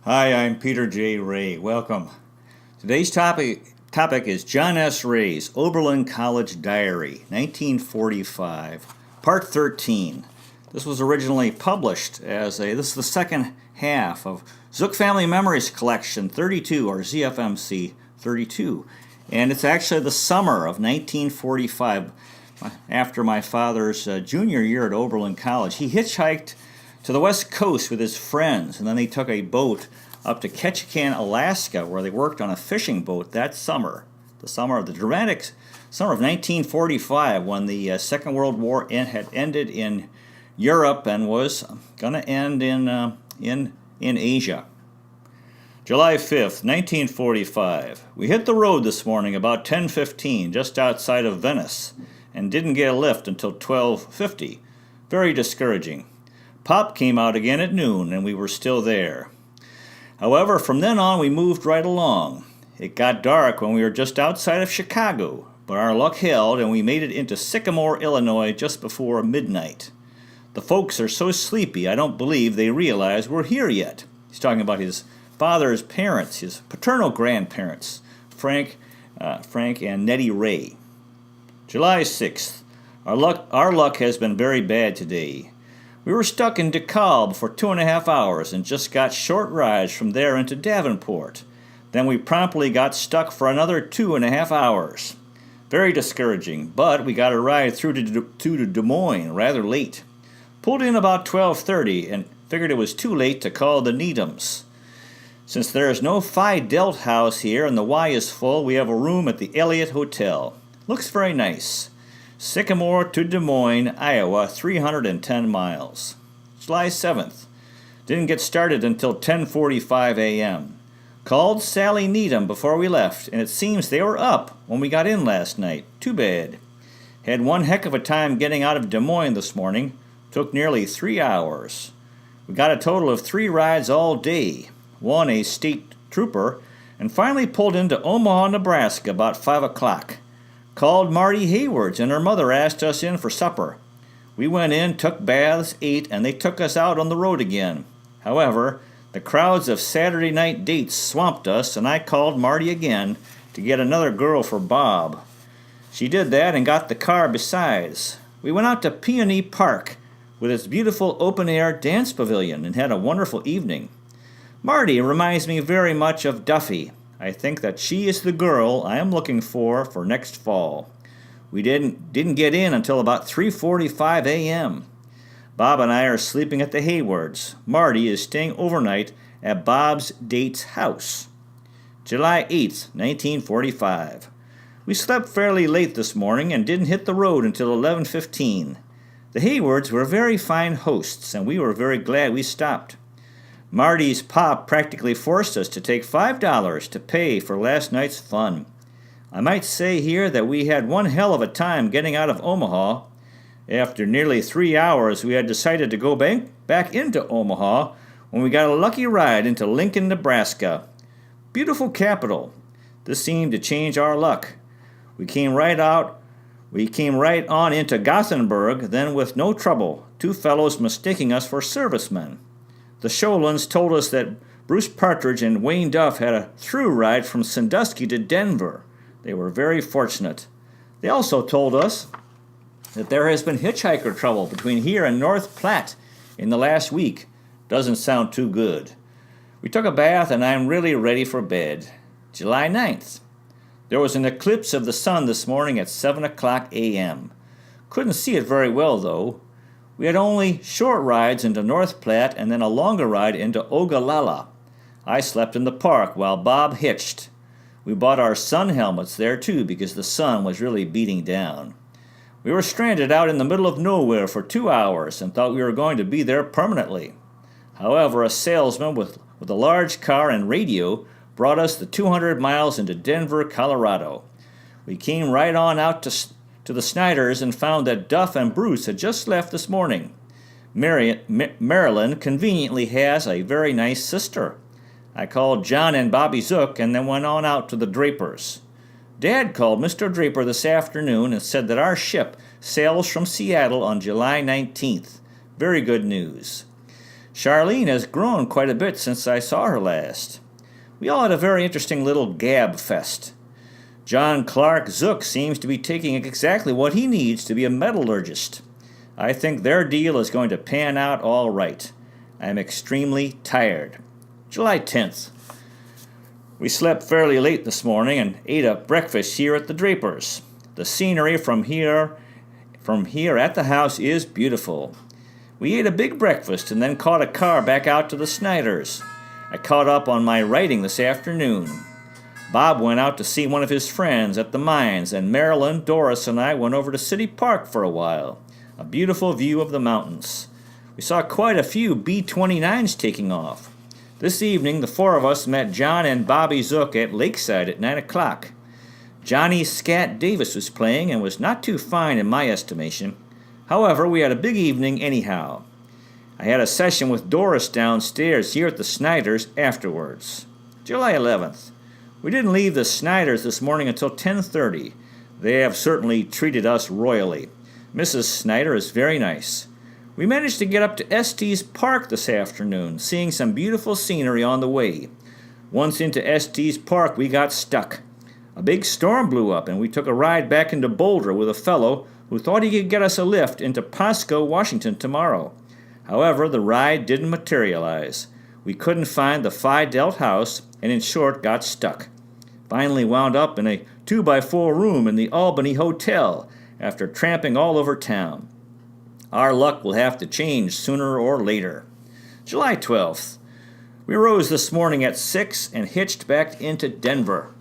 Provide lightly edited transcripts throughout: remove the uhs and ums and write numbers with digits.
Hi, I'm Peter J. Ray. Welcome. Today's topic is John S. Ray's Oberlin College Diary, 1945, Part 13. This was originally published this is the second half of Zook Family Memories Collection 32, or ZFMC 32. And it's actually the summer of 1945, after my father's junior year at Oberlin College. He hitchhiked to the West Coast with his friends, and then they took a boat up to Ketchikan, Alaska, where they worked on a fishing boat that summer, the dramatic summer of 1945, when the Second World War had ended in Europe and was going to end in Asia. July 5th, 1945. We hit the road this morning about 10:15, just outside of Venice, and didn't get a lift until 12:50. Very discouraging. Pop came out again at noon, and we were still there. However, from then on we moved right along. It got dark when we were just outside of Chicago, but our luck held, and we made it into Sycamore, Illinois, just before midnight. The folks are so sleepy I don't believe they realize we're here yet. He's talking about his father's parents, his paternal grandparents, Frank and Nettie Ray. July 6th. Our luck has been very bad today. We were stuck in DeKalb for 2.5 hours and just got short rides from there into Davenport. Then we promptly got stuck for another 2.5 hours. Very discouraging, but we got a ride through to Des Moines rather late. Pulled in about 12:30 and figured it was too late to call the Needhams. Since there is no Phi Delt house here and the Y is full, we have a room at the Elliott Hotel. Looks very nice. Sycamore to Des Moines, Iowa, 310 miles. July 7th. Didn't get started until 10:45 a.m. Called Sally Needham before we left, and it seems they were up when we got in last night. Too bad. Had one heck of a time getting out of Des Moines this morning. Took nearly 3 hours. We got a total of 3 rides all day. One a state trooper, and finally pulled into Omaha, Nebraska about 5 o'clock. Called Marty Hayward's, and her mother asked us in for supper. We went in, took baths, ate, and they took us out on the road again. However, the crowds of Saturday night dates swamped us, and I called Marty again to get another girl for Bob. She did that and got the car besides. We went out to Peony Park with its beautiful open-air dance pavilion and had a wonderful evening. Marty reminds me very much of Duffy. I think that she is the girl I am looking for next fall. We didn't get in until about 3:45 a.m. Bob and I are sleeping at the Haywards. Marty is staying overnight at Bob's date's house. July 8th, 1945. We slept fairly late this morning and didn't hit the road until 11:15. The Haywards were very fine hosts, and we were very glad we stopped. Marty's pop practically forced us to take $5 to pay for last night's fun. I might say here that we had one hell of a time getting out of Omaha. After nearly 3 hours, we had decided to go back into Omaha when we got a lucky ride into Lincoln, Nebraska. Beautiful capital. This seemed to change our luck. We came right on into Gothenburg, then with no trouble, 2 fellows mistaking us for servicemen. The Sholins told us that Bruce Partridge and Wayne Duff had a through ride from Sandusky to Denver. They were very fortunate. They also told us that there has been hitchhiker trouble between here and North Platte in the last week. Doesn't sound too good. We took a bath and I'm really ready for bed. July 9th. There was an eclipse of the sun this morning at 7 o'clock a.m. Couldn't see it very well, though. We had only short rides into North Platte and then a longer ride into Ogallala. I slept in the park while Bob hitched. We bought our sun helmets there, too, because the sun was really beating down. We were stranded out in the middle of nowhere for 2 hours and thought we were going to be there permanently. However, a salesman with a large car and radio brought us the 200 miles into Denver, Colorado. We came right on out to the Snyders and found that Duff and Bruce had just left this morning. Marilyn conveniently has a very nice sister. I called John and Bobby Zook and then went on out to the Drapers. Dad called Mr. Draper this afternoon and said that our ship sails from Seattle on July 19th. Very good news. Charlene has grown quite a bit since I saw her last. We all had a very interesting little gab fest. John Clark Zook seems to be taking exactly what he needs to be a metallurgist. I think their deal is going to pan out all right. I am extremely tired. July 10th. We slept fairly late this morning and ate a breakfast here at the Drapers. The scenery from here at the house is beautiful. We ate a big breakfast and then caught a car back out to the Snyders. I caught up on my writing this afternoon. Bob went out to see one of his friends at the mines, and Marilyn, Doris, and I went over to City Park for a while. A beautiful view of the mountains. We saw quite a few B-29s taking off. This evening, the four of us met John and Bobby Zook at Lakeside at 9 o'clock. Johnny Scat Davis was playing and was not too fine in my estimation. However, we had a big evening anyhow. I had a session with Doris downstairs here at the Snyders afterwards. July 11th. We didn't leave the Snyders this morning until 10:30. They have certainly treated us royally. Mrs. Snyder is very nice. We managed to get up to Estes Park this afternoon, seeing some beautiful scenery on the way. Once into Estes Park, we got stuck. A big storm blew up, and we took a ride back into Boulder with a fellow who thought he could get us a lift into Pasco, Washington tomorrow. However, the ride didn't materialize. We couldn't find the Phi Delt house, and in short, got stuck. Finally wound up in a 2x4 room in the Albany Hotel after tramping all over town. Our luck will have to change sooner or later. July 12th. We rose this morning at 6 and hitched back into Denver.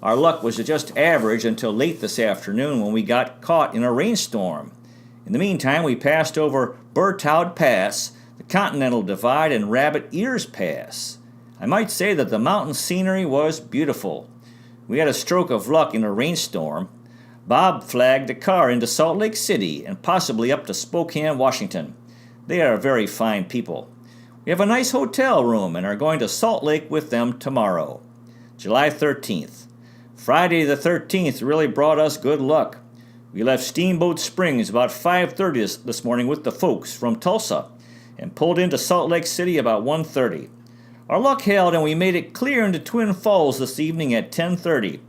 Our luck was just average until late this afternoon when we got caught in a rainstorm. In the meantime, we passed over Berthoud Pass, the Continental Divide, and Rabbit Ears Pass. I might say that the mountain scenery was beautiful. We had a stroke of luck in a rainstorm. Bob flagged a car into Salt Lake City and possibly up to Spokane, Washington. They are very fine people. We have a nice hotel room and are going to Salt Lake with them tomorrow. July 13th. Friday the 13th really brought us good luck. We left Steamboat Springs about 5:30 this morning with the folks from Tulsa and pulled into Salt Lake City about 1:30. Our luck held and we made it clear into Twin Falls this evening at 10:30.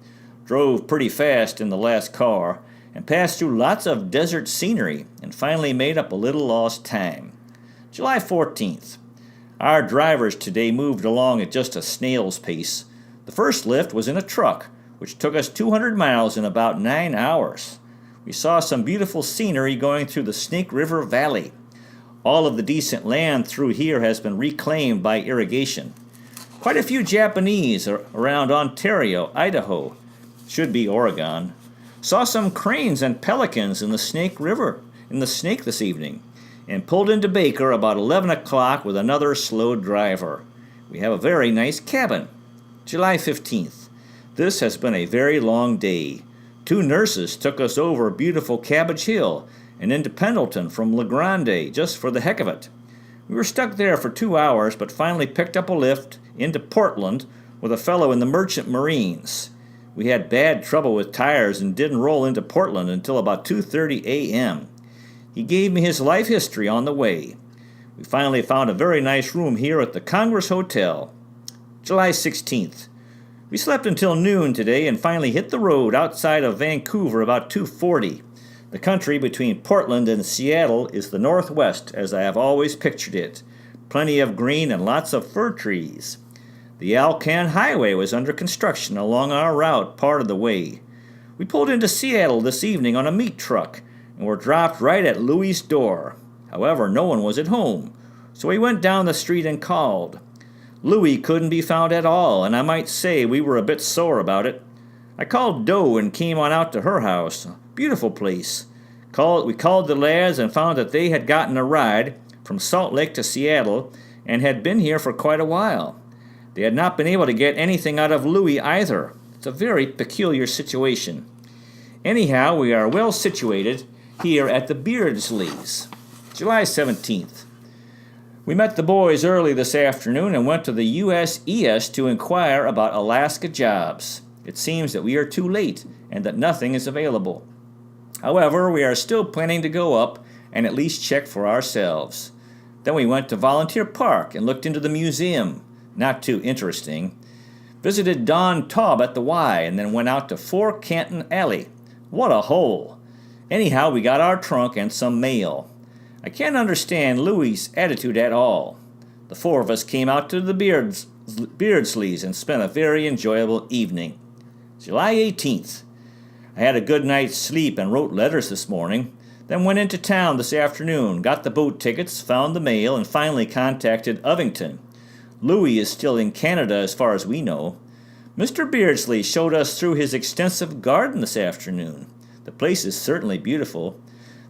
Drove pretty fast in the last car and passed through lots of desert scenery and finally made up a little lost time. July 14th. Our drivers today moved along at just a snail's pace. The first lift was in a truck, which took us 200 miles in about 9 hours. We saw some beautiful scenery going through the Snake River Valley. All of the decent land through here has been reclaimed by irrigation. Quite a few Japanese around Ontario, Idaho, should be Oregon. Saw some cranes and pelicans in the Snake this evening, and pulled into Baker about 11 o'clock with another slow driver. We have a very nice cabin. July 15th. This has been a very long day. 2 nurses took us over beautiful Cabbage Hill and into Pendleton from La Grande just for the heck of it. We were stuck there for 2 hours, but finally picked up a lift into Portland with a fellow in the Merchant Marines. We had bad trouble with tires and didn't roll into Portland until about 2:30 a.m. He gave me his life history on the way. We finally found a very nice room here at the Congress Hotel. July 16th. We slept until noon today and finally hit the road outside of Vancouver about 2:40. The country between Portland and Seattle is the Northwest, as I have always pictured it. Plenty of green and lots of fir trees. The Alcan Highway was under construction along our route part of the way. We pulled into Seattle this evening on a meat truck and were dropped right at Louie's door. However, no one was at home, so we went down the street and called. Louie couldn't be found at all, and I might say we were a bit sore about it. I called Doe and came on out to her house. Beautiful place. We called the lads and found that they had gotten a ride from Salt Lake to Seattle and had been here for quite a while. They had not been able to get anything out of Louie either. It's a very peculiar situation. Anyhow, we are well situated here at the Beardsleys. July 17th. We met the boys early this afternoon and went to the USES to inquire about Alaska jobs. It seems that we are too late and that nothing is available. However, we are still planning to go up and at least check for ourselves. Then we went to Volunteer Park and looked into the museum. Not too interesting. Visited Don Taub at the Y and then went out to 4 Canton Alley. What a hole! Anyhow, we got our trunk and some mail. I can't understand Louie's attitude at all. The 4 of us came out to the Beardsleys and spent a very enjoyable evening. July 18th. I had a good night's sleep and wrote letters this morning. Then went into town this afternoon, got the boat tickets, found the mail, and finally contacted Ovington. Louis is still in Canada as far as we know. Mr. Beardsley showed us through his extensive garden this afternoon. The place is certainly beautiful.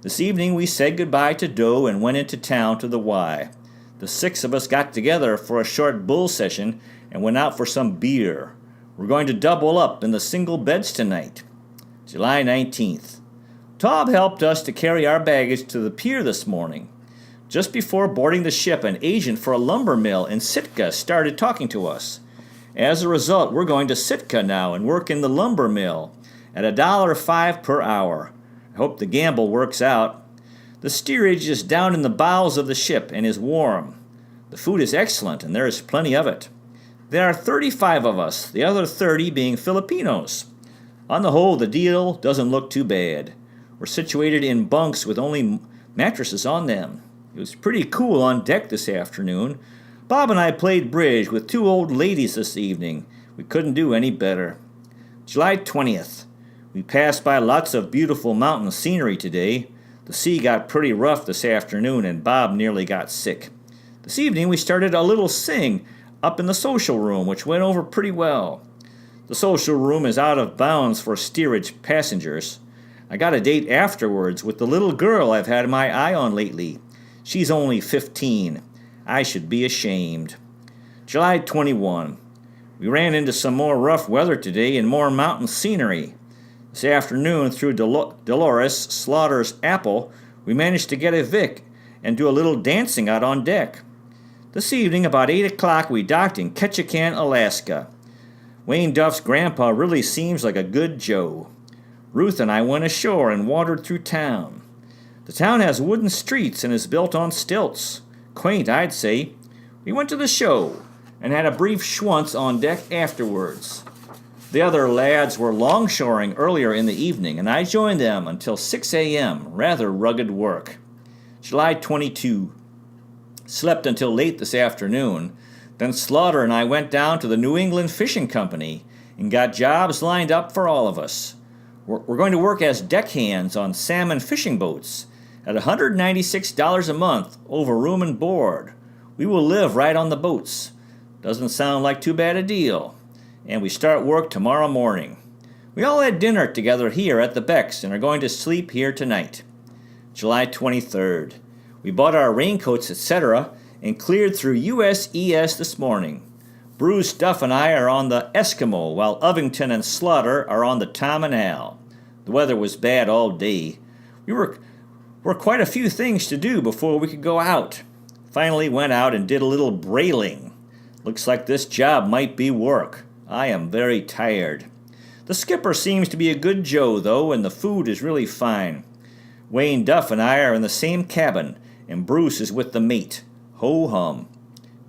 This evening we said goodbye to Doe and went into town to the Y. The 6 of us got together for a short bull session and went out for some beer. We're going to double up in the single beds tonight. July 19th. Taub helped us to carry our baggage to the pier this morning. Just before boarding the ship, an agent for a lumber mill in Sitka started talking to us. As a result, we're going to Sitka now and work in the lumber mill at $1.05 per hour. I hope the gamble works out. The steerage is down in the bowels of the ship and is warm. The food is excellent and there is plenty of it. There are 35 of us, the other 30 being Filipinos. On the whole, the deal doesn't look too bad. We're situated in bunks with only mattresses on them. It was pretty cool on deck this afternoon. Bob and I played bridge with 2 old ladies this evening. We couldn't do any better. July 20th. We passed by lots of beautiful mountain scenery today. The sea got pretty rough this afternoon and Bob nearly got sick. This evening we started a little sing up in the social room, which went over pretty well. The social room is out of bounds for steerage passengers. I got a date afterwards with the little girl I've had my eye on lately. She's only 15. I should be ashamed. July 21. We ran into some more rough weather today and more mountain scenery. This afternoon, through Dolores Slaughter's apple, we managed to get a Vic and do a little dancing out on deck. This evening, about 8 o'clock, we docked in Ketchikan, Alaska. Wayne Duff's grandpa really seems like a good Joe. Ruth and I went ashore and wandered through town. The town has wooden streets and is built on stilts. Quaint, I'd say. We went to the show and had a brief schwantz on deck afterwards. The other lads were longshoring earlier in the evening, and I joined them until 6 a.m., rather rugged work. July 22. Slept until late this afternoon. Then Slaughter and I went down to the New England Fishing Company and got jobs lined up for all of us. We're going to work as deckhands on salmon fishing boats at $196 a month over room and board. We will live right on the boats. Doesn't sound like too bad a deal. And we start work tomorrow morning. We all had dinner together here at the Becks and are going to sleep here tonight. July 23rd. We bought our raincoats, etc., and cleared through USES this morning. Bruce, Duff, and I are on the Eskimo, while Ovington and Slaughter are on the Tom and Al. The weather was bad all day. We were quite a few things to do before we could go out. Finally went out and did a little brailing. Looks like this job might be work. I am very tired. The skipper seems to be a good Joe, though, and the food is really fine. Wayne Duff and I are in the same cabin, and Bruce is with the mate. Ho-hum.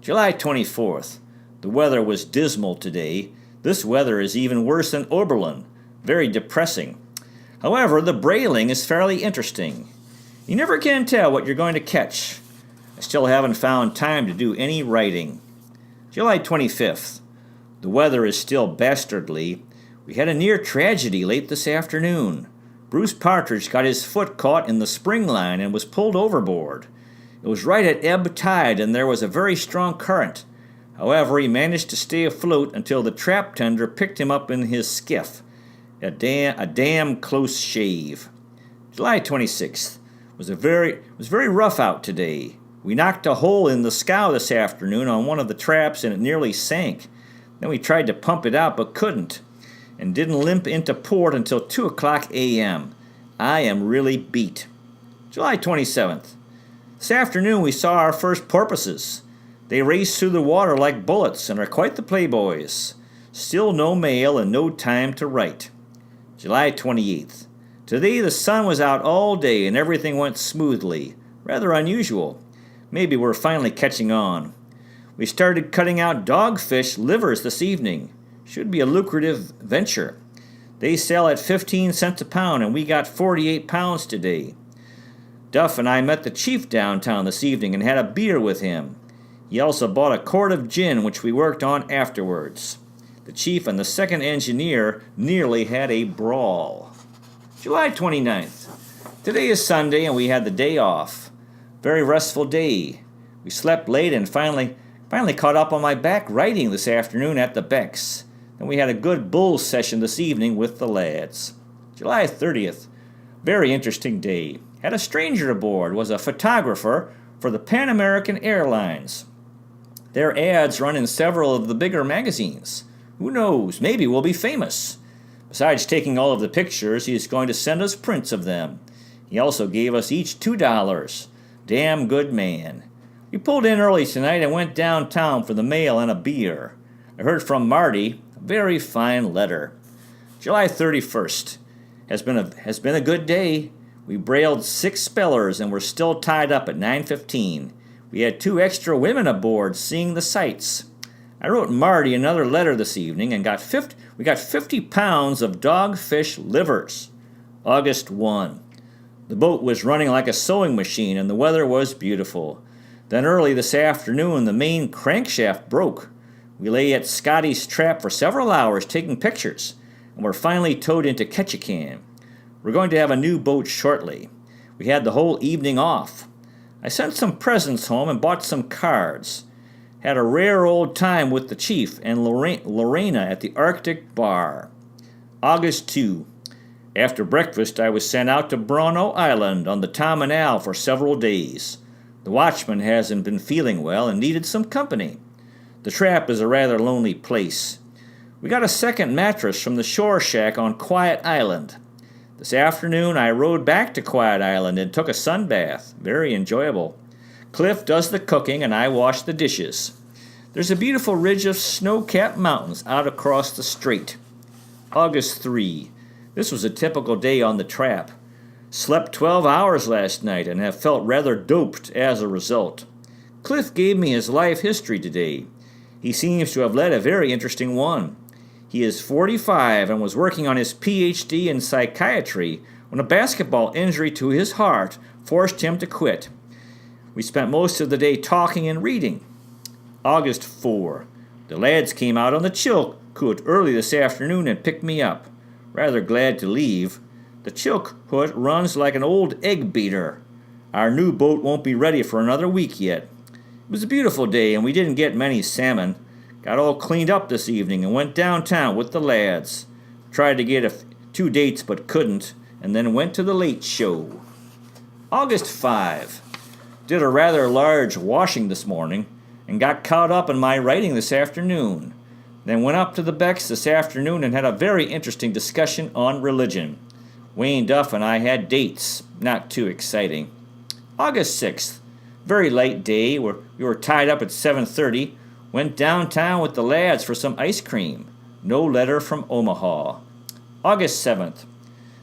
July 24th. The weather was dismal today. This weather is even worse than Oberlin. Very depressing. However, the brailing is fairly interesting. You never can tell what you're going to catch. I still haven't found time to do any writing. July 25th. The weather is still bastardly. We had a near tragedy late this afternoon. Bruce Partridge got his foot caught in the spring line and was pulled overboard. It was right at ebb tide and there was a very strong current. However, he managed to stay afloat until the trap tender picked him up in his skiff. A damn close shave. July 26th. Was very rough out today. We knocked a hole in the scow this afternoon on one of the traps and it nearly sank. Then we tried to pump it out but couldn't, and didn't limp into port until 2 o'clock a.m. I am really beat. July 27th. This afternoon we saw our first porpoises. They race through the water like bullets and are quite the playboys. Still no mail and no time to write. July 28th. Today the sun was out all day and everything went smoothly. Rather unusual. Maybe we're finally catching on. We started cutting out dogfish livers this evening. Should be a lucrative venture. They sell at 15 cents a pound, and we got 48 pounds today. Duff and I met the chief downtown this evening and had a beer with him. He also bought a quart of gin, which we worked on afterwards. The chief and the second engineer nearly had a brawl. July 29th. Today is Sunday, and we had the day off. Very restful day. We slept late and finally caught up on my back writing this afternoon at the Becks. Then we had a good bull session this evening with the lads. July 30th. Very interesting day. Had a stranger aboard, was a photographer for the Pan American Airlines. Their ads run in several of the bigger magazines. Who knows, maybe we'll be famous. Besides taking all of the pictures, he is going to send us prints of them. He also gave us each $2. Damn good man. We pulled in early tonight and went downtown for the mail and a beer. I heard from Marty, a very fine letter. July 31st. Has been a good day. We brailed 6 spellers and we're still tied up at 9:15. We had 2 extra women aboard seeing the sights. I wrote Marty another letter this evening and we got 50 pounds of dogfish livers. August 1. The boat was running like a sewing machine and the weather was beautiful. Then early this afternoon, the main crankshaft broke. We lay at Scotty's trap for several hours taking pictures, and were finally towed into Ketchikan. We're going to have a new boat shortly. We had the whole evening off. I sent some presents home and bought some cards. Had a rare old time with the chief and Lorena at the Arctic Bar. August 2. After breakfast, I was sent out to Bruno Island on the Tom and Al for several days. The watchman hasn't been feeling well and needed some company. The trap is a rather lonely place. We got a second mattress from the shore shack on Quiet Island. This afternoon, I rode back to Quiet Island and took a sunbath. Very enjoyable. Cliff does the cooking and I wash the dishes. There's a beautiful ridge of snow-capped mountains out across the strait. August 3. This was a typical day on the trap. Slept 12 hours last night and have felt rather doped as a result. Cliff gave me his life history today. He seems to have led a very interesting one. He is 45 and was working on his Ph.D. in psychiatry when a basketball injury to his heart forced him to quit. We spent most of the day talking and reading. August 4. The lads came out on the Chilkoot early this afternoon and picked me up. Rather glad to leave. The Chilkoot runs like an old egg beater. Our new boat won't be ready for another week yet. It was a beautiful day and we didn't get many salmon. Got all cleaned up this evening and went downtown with the lads. Tried to get 2 dates but couldn't, and then went to the late show. August 5. Did a rather large washing this morning and got caught up in my writing this afternoon. Then went up to the Becks this afternoon and had a very interesting discussion on religion. Wayne Duff and I had dates, not too exciting. August 6th. Very light day. We were tied up at 7:30. Went downtown with the lads for some ice cream. No letter from Omaha. August 7th.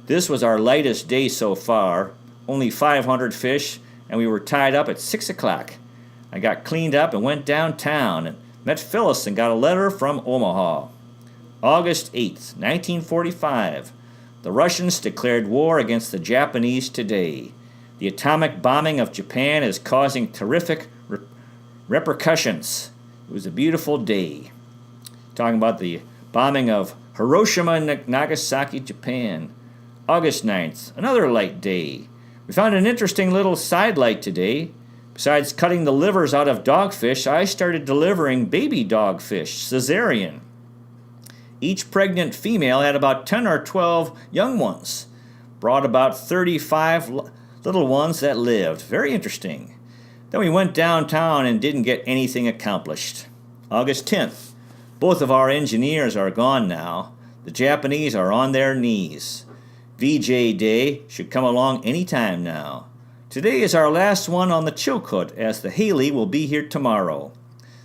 This was our lightest day so far. Only 500 fish, and we were tied up at 6 o'clock. I got cleaned up and went downtown and met Phyllis and got a letter from Omaha. August 8th, 1945. The Russians declared war against the Japanese today. The atomic bombing of Japan is causing terrific repercussions. It was a beautiful day. Talking about the bombing of Hiroshima and Nagasaki, Japan. August 9th, another light day. We found an interesting little sidelight today. Besides cutting the livers out of dogfish, I started delivering baby dogfish, cesarean. Each pregnant female had about 10 or 12 young ones. Brought about 35 little ones that lived. Very interesting. Then we went downtown and didn't get anything accomplished. August 10th. Both of our engineers are gone now. The Japanese are on their knees. VJ Day should come along any time now. Today is our last one on the Chilkoot, as the Haley will be here tomorrow.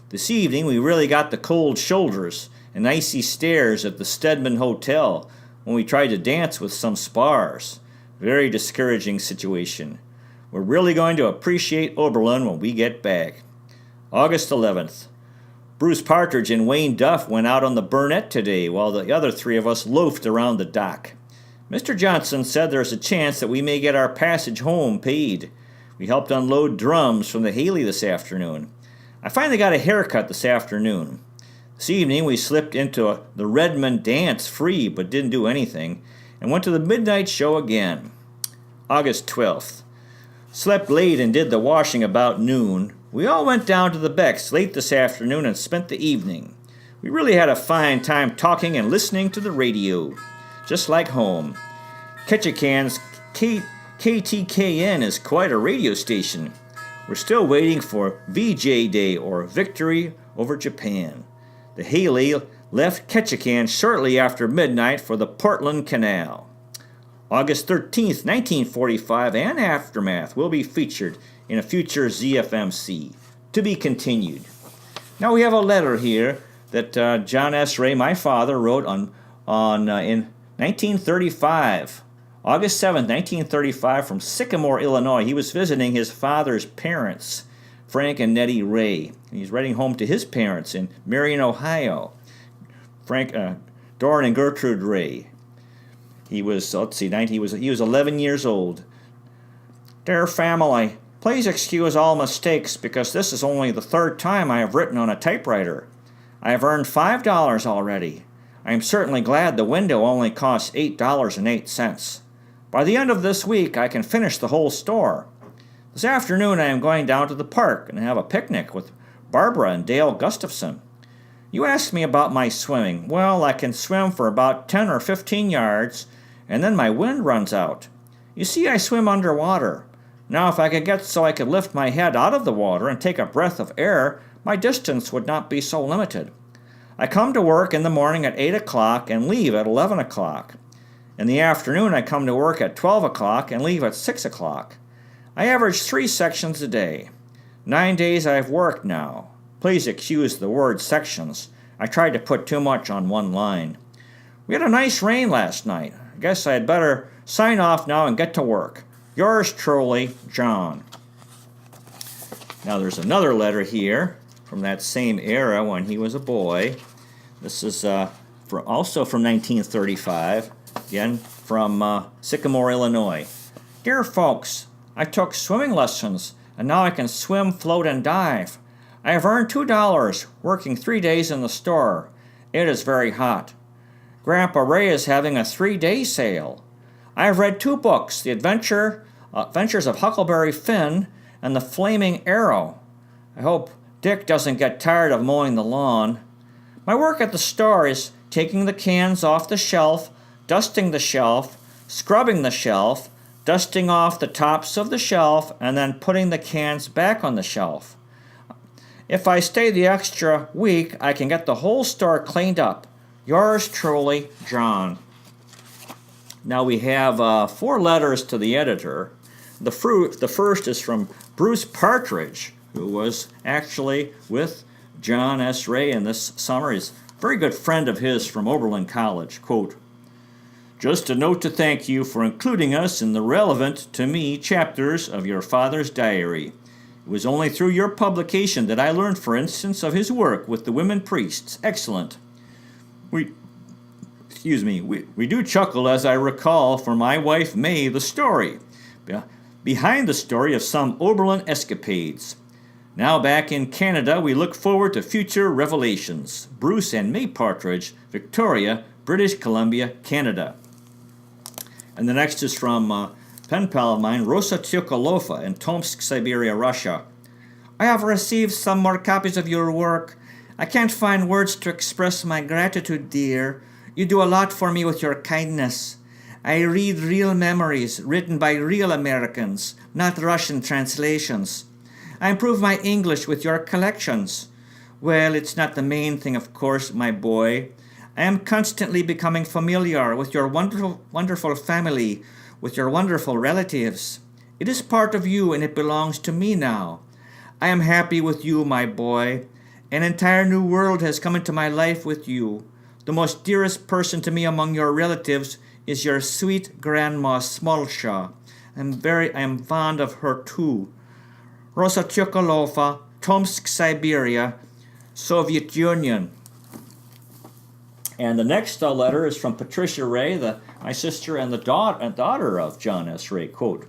This evening we really got the cold shoulders and icy stares at the Stedman Hotel when we tried to dance with some spars. Very discouraging situation. We're really going to appreciate Oberlin when we get back. August 11th. Bruce Partridge and Wayne Duff went out on the Burnett today while the other three of us loafed around the dock. Mr. Johnson said there's a chance that we may get our passage home paid. We helped unload drums from the Haley this afternoon. I finally got a haircut this afternoon. This evening we slipped into the Redmond dance free but didn't do anything and went to the midnight show again. August 12th. Slept late and did the washing about noon. We all went down to the Becks late this afternoon and spent the evening. We really had a fine time talking and listening to the radio. Just like home. Ketchikan's KTKN is quite a radio station. We're still waiting for VJ Day or Victory over Japan. The Haley left Ketchikan shortly after midnight for the Portland Canal. August 13th, 1945, and Aftermath will be featured in a future ZFMC. To be continued. Now we have a letter here that John S. Ray, my father, wrote in 1935. August 7th, 1935, from Sycamore, Illinois. He was visiting his father's parents, Frank and Nettie Ray. He's writing home to his parents in Marion, Ohio. Doran and Gertrude Ray. He was 11 years old. Dear family, please excuse all mistakes because this is only the third time I have written on a typewriter. I have earned $5 already. I am certainly glad the window only costs $8.08. By the end of this week, I can finish the whole store. This afternoon, I am going down to the park and have a picnic with Barbara and Dale Gustafson. You asked me about my swimming. Well, I can swim for about 10 or 15 yards, and then my wind runs out. You see, I swim underwater. Now, if I could get so I could lift my head out of the water and take a breath of air, my distance would not be so limited. I come to work in the morning at 8 o'clock and leave at 11 o'clock. In the afternoon, I come to work at 12 o'clock and leave at 6 o'clock. I average 3 sections a day. 9 days I have worked now. Please excuse the word sections. I tried to put too much on one line. We had a nice rain last night. I guess I had better sign off now and get to work. Yours truly, John. Now there's another letter here from that same era when he was a boy. This is also from 1935, again from Sycamore, Illinois. Dear folks, I took swimming lessons, and now I can swim, float, and dive. I have earned $2 working 3 days in the store. It is very hot. Grandpa Ray is having a 3-day sale. I have read 2 books, The Adventures of Huckleberry Finn and The Flaming Arrow. I hope Dick doesn't get tired of mowing the lawn. My work at the store is taking the cans off the shelf, dusting the shelf, scrubbing the shelf, dusting off the tops of the shelf, and then putting the cans back on the shelf. If I stay the extra week, I can get the whole store cleaned up. Yours truly, John. Now we have 4 letters to the editor. The first is from Bruce Partridge, who was actually with John S. Ray in this summer. He's a very good friend of his from Oberlin College. Quote, just a note to thank you for including us in the relevant, to me, chapters of your father's diary. It was only through your publication that I learned, for instance, of his work with the women priests. Excellent. We do chuckle as I recall for my wife May the story, behind the story of some Oberlin escapades. Now back in Canada, we look forward to future revelations. Bruce and May Partridge, Victoria, British Columbia, Canada. And the next is from pen pal of mine, Rosa Tyokolova in Tomsk, Siberia, Russia. I have received some more copies of your work. I can't find words to express my gratitude, dear. You do a lot for me with your kindness. I read real memories written by real Americans, not Russian translations. I improve my English with your collections. Well, it's not the main thing, of course, my boy. I am constantly becoming familiar with your wonderful family, with your wonderful relatives. It is part of you and it belongs to me now. I am happy with you, my boy. An entire new world has come into my life with you. The most dearest person to me among your relatives is your sweet Grandma Smallshaw. I am fond of her too. Rosa Chokolova, Tomsk, Siberia, Soviet Union. And the next letter is from Patricia Ray, my sister and the daughter of John S. Ray. Quote,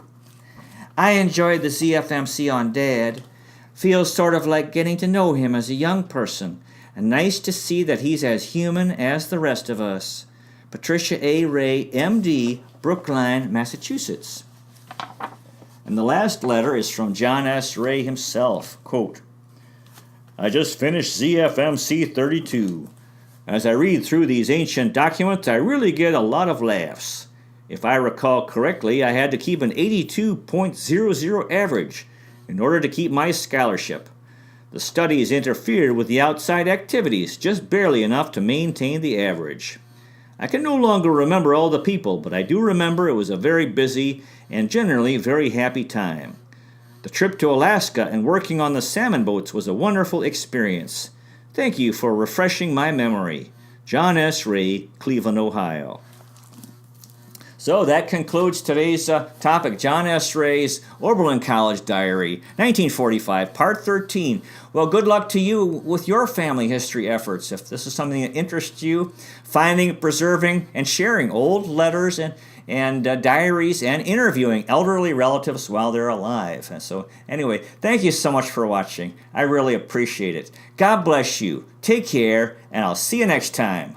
I enjoyed the ZFMC on Dad. Feels sort of like getting to know him as a young person, and nice to see that he's as human as the rest of us. Patricia A. Ray, M.D., Brookline, Massachusetts. And the last letter is from John S. Ray himself. Quote, I just finished ZFMC 32. As I read through these ancient documents, I really get a lot of laughs. If I recall correctly, I had to keep an 82.00 average in order to keep my scholarship. The studies interfered with the outside activities, just barely enough to maintain the average. I can no longer remember all the people, but I do remember it was a very busy and generally very happy time. The trip to Alaska and working on the salmon boats was a wonderful experience. Thank you for refreshing my memory. John S. Ray, Cleveland, Ohio. So that concludes today's topic, John S. Ray's Oberlin College Diary, 1945, Part 13. Well, good luck to you with your family history efforts. If this is something that interests you, finding, preserving, and sharing old letters and diaries and interviewing elderly relatives while they're alive. And so anyway, thank you so much for watching. I really appreciate it. God bless you. Take care, and I'll see you next time.